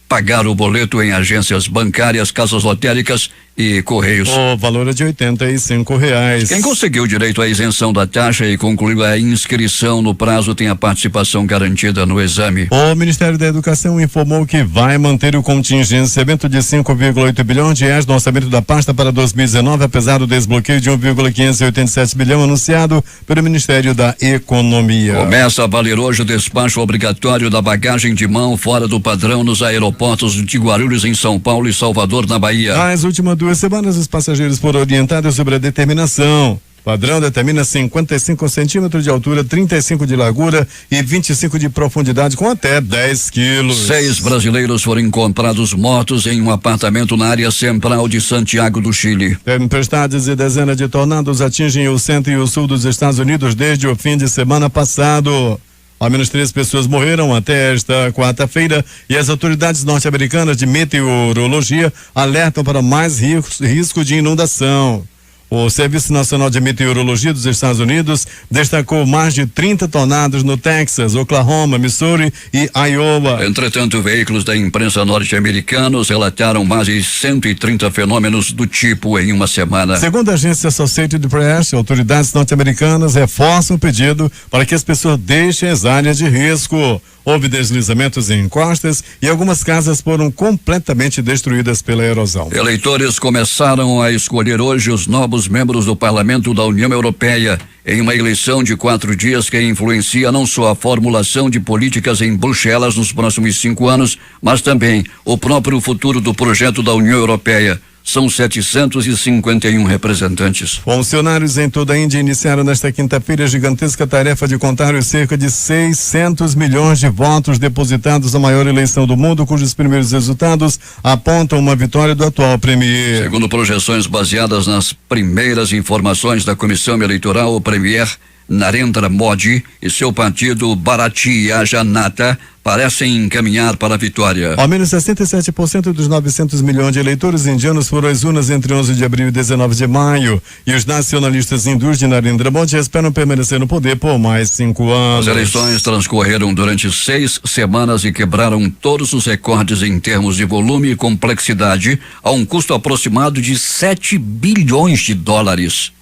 pagar o boleto em agências bancárias, casas lotéricas e correios. O valor é de R$85. Quem conseguiu direito à isenção da taxa e concluiu a inscrição no prazo tem a participação garantida no exame. O Ministério da Educação informou que vai manter o contingenciamento de 5,8 bilhões de reais no orçamento da pasta para 2019, apesar do desbloqueio de 1,587 bilhão anunciado pelo Ministério da Economia. Começa a valer hoje o despacho obrigatório da bagagem de mão fora do padrão nos aeroportos de Guarulhos, em São Paulo, e Salvador, na Bahia. Nas últimas 2 semanas, os passageiros foram orientados sobre a determinação. O padrão determina 55 centímetros de altura, 35 de largura e 25 de profundidade, com até 10 quilos. 6 brasileiros foram encontrados mortos em um apartamento na área central de Santiago do Chile. Tempestades e dezenas de tornados atingem o centro e o sul dos Estados Unidos desde o fim de semana passado. Ao menos 3 pessoas morreram até esta quarta-feira e as autoridades norte-americanas de meteorologia alertam para mais risco de inundação. O Serviço Nacional de Meteorologia dos Estados Unidos destacou mais de 30 tornados no Texas, Oklahoma, Missouri e Iowa. Entretanto, veículos da imprensa norte-americanos relataram mais de 130 fenômenos do tipo em uma semana. Segundo a agência Associated Press, autoridades norte-americanas reforçam o pedido para que as pessoas deixem as áreas de risco. Houve deslizamentos em encostas e algumas casas foram completamente destruídas pela erosão. Eleitores começaram a escolher hoje os novos membros do Parlamento da União Europeia em uma eleição de 4 dias que influencia não só a formulação de políticas em Bruxelas nos próximos 5 anos, mas também o próprio futuro do projeto da União Europeia. são 751 representantes. Funcionários em toda a Índia iniciaram nesta quinta-feira a gigantesca tarefa de contar os cerca de 600 milhões de votos depositados na maior eleição do mundo, cujos primeiros resultados apontam uma vitória do atual premier. Segundo projeções baseadas nas primeiras informações da Comissão Eleitoral, o premier Narendra Modi e seu partido Bharatiya Janata parecem encaminhar para a vitória. Ao menos 67% dos 900 milhões de eleitores indianos foram às urnas entre 11 de abril e 19 de maio. E os nacionalistas hindus de Narendra Modi esperam permanecer no poder por mais 5 anos. As eleições transcorreram durante 6 semanas e quebraram todos os recordes em termos de volume e complexidade, a um custo aproximado de 7 bilhões de dólares.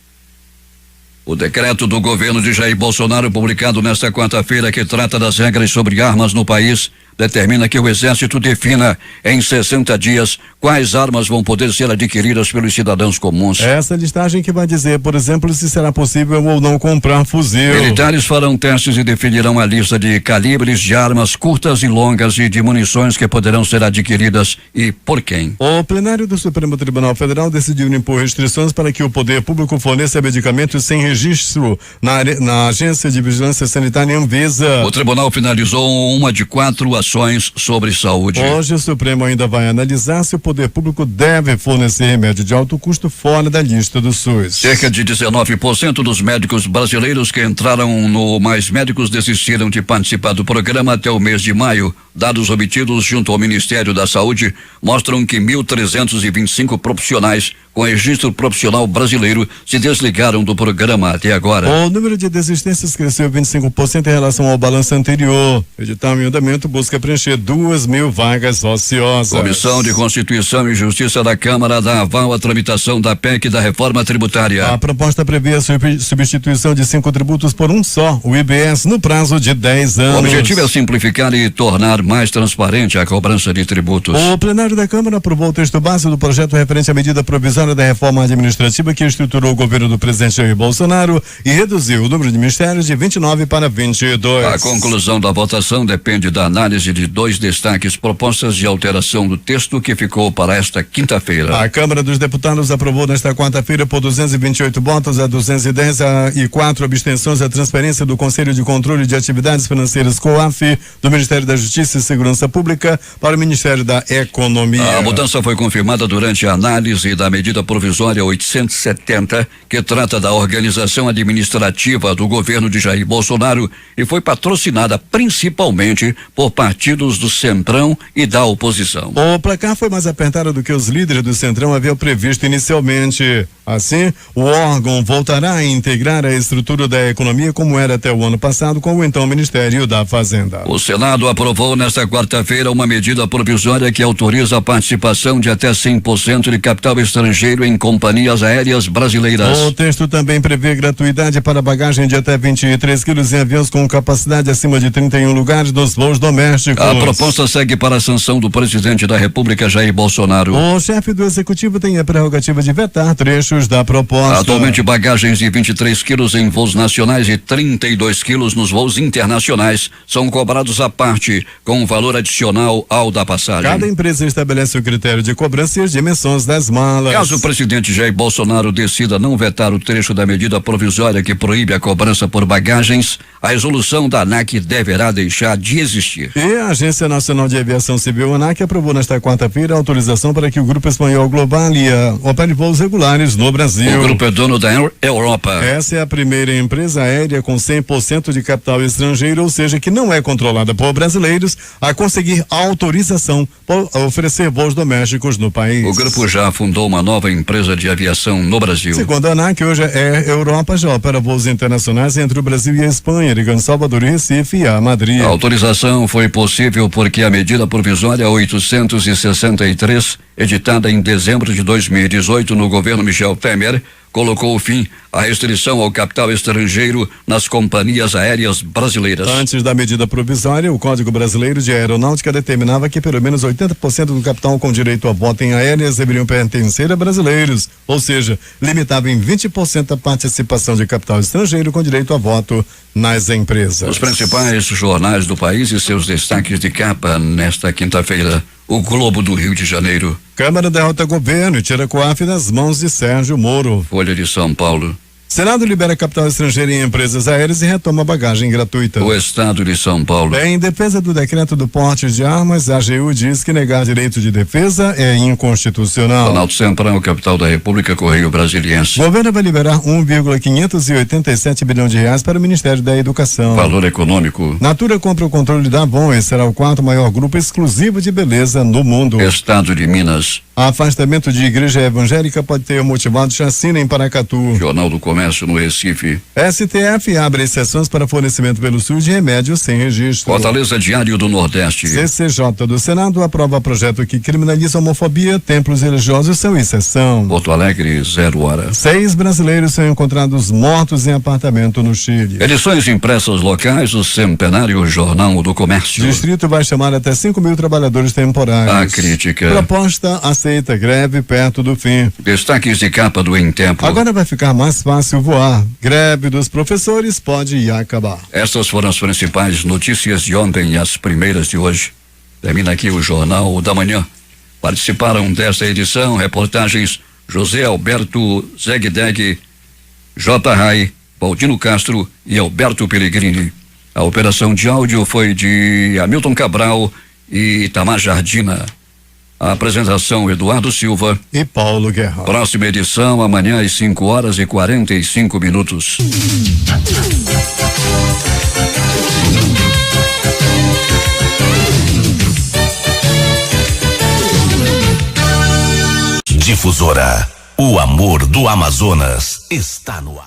O decreto do governo de Jair Bolsonaro, publicado nesta quarta-feira, que trata das regras sobre armas no país, determina que o Exército defina em 60 dias quais armas vão poder ser adquiridas pelos cidadãos comuns. Essa listagem que vai dizer, por exemplo, se será possível ou não comprar fuzil. Militares farão testes e definirão a lista de calibres de armas curtas e longas e de munições que poderão ser adquiridas e por quem. O plenário do Supremo Tribunal Federal decidiu impor restrições para que o poder público forneça medicamentos sem registro na Agência de Vigilância Sanitária Anvisa. O tribunal finalizou uma de 4 ações sobre saúde. Hoje o Supremo ainda vai analisar se o poder público deve fornecer remédio de alto custo fora da lista do SUS. Cerca de 19% dos médicos brasileiros que entraram no Mais Médicos desistiram de participar do programa até o mês de maio. Dados obtidos junto ao Ministério da Saúde mostram que 1.325 profissionais com registro profissional brasileiro se desligaram do programa até agora. O número de desistências cresceu 25% em relação ao balanço anterior. O edital em andamento busca preencher 2.000 vagas ociosas. Comissão de Constituição e Justiça da Câmara dá aval à tramitação da PEC da reforma tributária. A proposta prevê a substituição de 5 tributos por um só, o IBS, no prazo de 10 anos. O objetivo é simplificar e tornar mais transparente a cobrança de tributos. O plenário da Câmara aprovou o texto base do projeto referente à medida provisória da reforma administrativa que estruturou o governo do presidente Jair Bolsonaro e reduziu o número de ministérios de 29 para 22. A conclusão da votação depende da análise de 2 destaques, propostas de alteração do texto que ficou para esta quinta-feira. A Câmara dos Deputados aprovou nesta quarta-feira por 228 votos a 210 e 4 abstenções a transferência do Conselho de Controle de Atividades Financeiras COAF do Ministério da Justiça e Segurança Pública para o Ministério da Economia. A mudança foi confirmada durante a análise da medida provisória 870, que trata da organização administrativa do governo de Jair Bolsonaro e foi patrocinada principalmente por partidos do Centrão e da oposição. O placar foi mais apertado do que os líderes do Centrão haviam previsto inicialmente. Assim, o órgão voltará a integrar a estrutura da economia como era até o ano passado com o então Ministério da Fazenda. O Senado aprovou nesta quarta-feira uma medida provisória que autoriza a participação de até 100% de capital estrangeiro em companhias aéreas brasileiras. O texto também prevê gratuidade para bagagem de até 23 quilos em aviões com capacidade acima de 31 lugares nos voos domésticos. A proposta segue para a sanção do presidente da República, Jair Bolsonaro. O chefe do executivo tem a prerrogativa de vetar trechos da proposta. Atualmente, bagagens de 23 quilos em voos nacionais e 32 quilos nos voos internacionais são cobrados à parte, com um valor adicional ao da passagem. Cada empresa estabelece o critério de cobrança e as dimensões das malas. Caso o presidente Jair Bolsonaro decida não vetar o trecho da medida provisória que proíbe a cobrança por bagagens, a resolução da ANAC deverá deixar de existir. E a Agência Nacional de Aviação Civil, ANAC, aprovou nesta quarta-feira a autorização para que o Grupo Espanhol Globalia opere voos regulares no Brasil. O grupo é dono da Europa. Essa é a primeira empresa aérea com 100% de capital estrangeiro, ou seja, que não é controlada por brasileiros, a conseguir autorização para oferecer voos domésticos no país. O grupo já fundou uma nova empresa de aviação no Brasil. Segundo a ANAC, hoje é Europa, já opera voos internacionais entre o Brasil e a Espanha, ligando Salvador e Recife a Madrid. A autorização foi possível porque a medida provisória 863, editada em dezembro de 2018 no governo Michel Temer, colocou fim a restrição ao capital estrangeiro nas companhias aéreas brasileiras. Antes da medida provisória, o Código Brasileiro de Aeronáutica determinava que pelo menos 80% do capital com direito a voto em aéreas deveriam pertencer a brasileiros, ou seja, limitava em 20% a participação de capital estrangeiro com direito a voto nas empresas. Os principais jornais do país e seus destaques de capa nesta quinta-feira. O Globo do Rio de Janeiro. Câmara derrota governo e tira COAF das mãos de Sérgio Moro. Folha de São Paulo. Senado libera capital estrangeiro em empresas aéreas e retoma bagagem gratuita. O Estado de São Paulo. Em defesa do decreto do porte de armas, a AGU diz que negar direito de defesa é inconstitucional. Planalto Central, capital da República, Correio Brasiliense. O governo vai liberar 1,587 bilhão de reais para o Ministério da Educação. Valor econômico. Natura compra o controle da Avon e será o 4º maior grupo exclusivo de beleza no mundo. Estado de Minas. Afastamento de igreja evangélica pode ter motivado chacina em Paracatu. Jornal do Comércio no Recife. STF abre exceções para fornecimento pelo SUS de remédios sem registro. Fortaleza Diário do Nordeste. CCJ do Senado aprova projeto que criminaliza a homofobia. Templos religiosos são exceção. Porto Alegre, 0 hora. 6 brasileiros são encontrados mortos em apartamento no Chile. Edições impressas locais, o Centenário Jornal do Comércio. Distrito vai chamar até 5.000 trabalhadores temporários. A crítica. Proposta aceita greve perto do fim. Destaques de capa do Em Tempo. Agora vai ficar mais fácil voar. Greve dos professores pode acabar. Essas foram as principais notícias de ontem e as primeiras de hoje. Termina aqui o Jornal da Manhã. Participaram desta edição reportagens José Alberto Zegdeg, J. Rai, Baldino Castro e Alberto Pellegrini. A operação de áudio foi de Hamilton Cabral e Itamar Jardina. A apresentação Eduardo Silva e Paulo Guerra. Próxima edição amanhã às 5 horas e 45 minutos. Difusora, o amor do Amazonas está no ar.